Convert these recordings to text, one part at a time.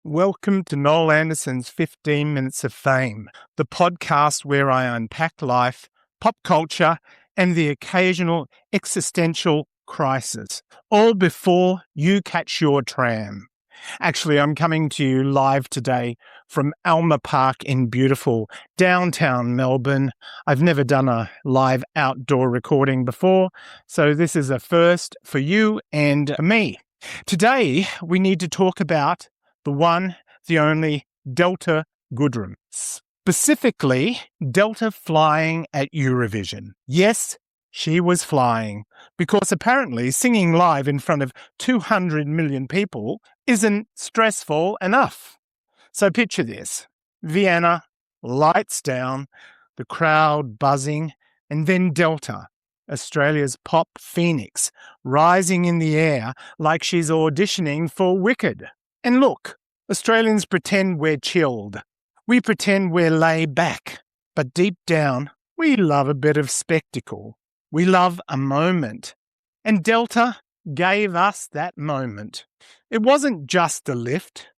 Welcome to Noel Anderson's 15 Minutes of Fame, the podcast where I unpack life, pop culture, and the occasional existential crisis, all before you catch your tram. Actually, I'm coming to you live today from Alma Park in beautiful downtown Melbourne. I've never done a live outdoor recording before, so this is a first for you and me. Today, we need to talk about the one, the only Delta Goodrem. Specifically, Delta flying at Eurovision. Yes, she was flying, because apparently singing live in front of 200 million people isn't stressful enough. So picture this: Vienna, lights down, the crowd buzzing, and then Delta, Australia's pop phoenix, rising in the air like she's auditioning for Wicked. And look, Australians pretend we're chilled. We pretend we're laid back. But deep down, we love a bit of spectacle. We love a moment. And Delta gave us that moment. It wasn't just a lift.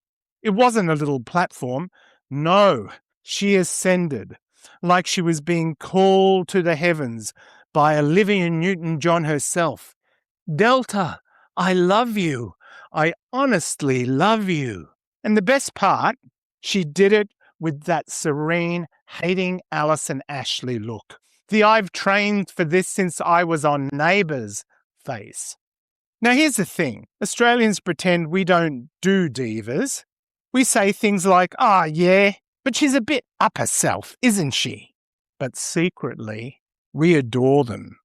It wasn't a little platform. No, she ascended like she was being called to the heavens by Olivia Newton-John herself. Delta, I love you. I honestly love you. And the best part, she did it with that serene, hating Alison Ashley look. The "I've trained for this since I was on Neighbours" face. Now here's the thing. Australians pretend we don't do divas. We say things like, yeah, but she's a bit up herself, isn't she? But secretly, we adore them.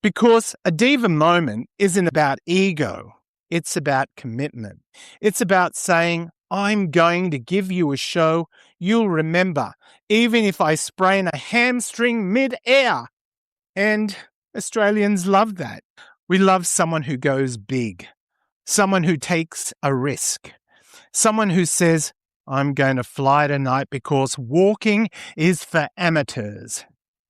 Because a diva moment isn't about ego. It's about commitment. It's about saying, I'm going to give you a show you'll remember, even if I sprain a hamstring mid-air. And Australians love that. We love someone who goes big, someone who takes a risk, someone who says, I'm going to fly tonight because walking is for amateurs.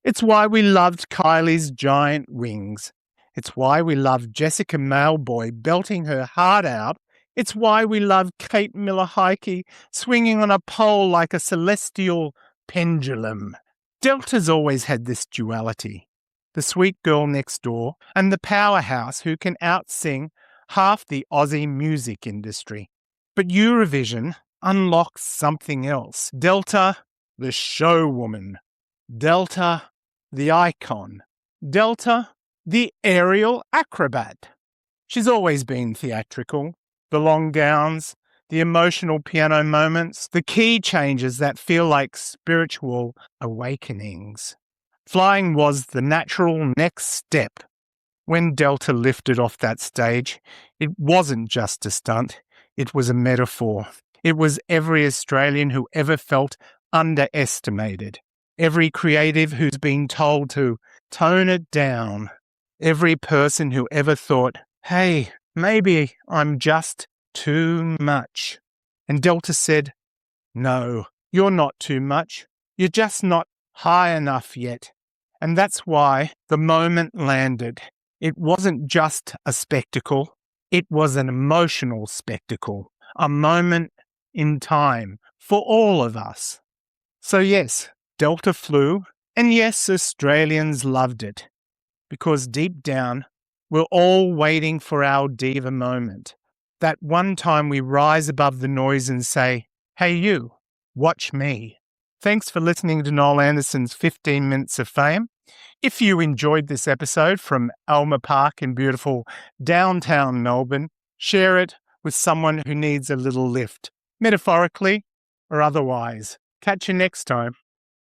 It's why we loved Kylie's giant wings. It's why we loved Jessica Mailboy belting her heart out. It's why we love Kate Miller-Heidke swinging on a pole like a celestial pendulum. Delta's always had this duality: the sweet girl next door and the powerhouse who can out-sing half the Aussie music industry. But Eurovision unlocks something else. Delta, the showwoman. Delta, the icon. Delta, the aerial acrobat. She's always been theatrical. The long gowns, the emotional piano moments, the key changes that feel like spiritual awakenings. Flying was the natural next step. When Delta lifted off that stage, it wasn't just a stunt, it was a metaphor. It was every Australian who ever felt underestimated, every creative who's been told to tone it down, every person who ever thought, hey, maybe I'm just too much. And Delta said, no, you're not too much. You're just not high enough yet. And that's why the moment landed. It wasn't just a spectacle. It was an emotional spectacle, a moment in time for all of us. So yes, Delta flew, and yes, Australians loved it. Because deep down, we're all waiting for our diva moment. That one time we rise above the noise and say, hey you, watch me. Thanks for listening to Noel Anderson's 15 Minutes of Fame. If you enjoyed this episode from Alma Park in beautiful downtown Melbourne, share it with someone who needs a little lift, metaphorically or otherwise. Catch you next time.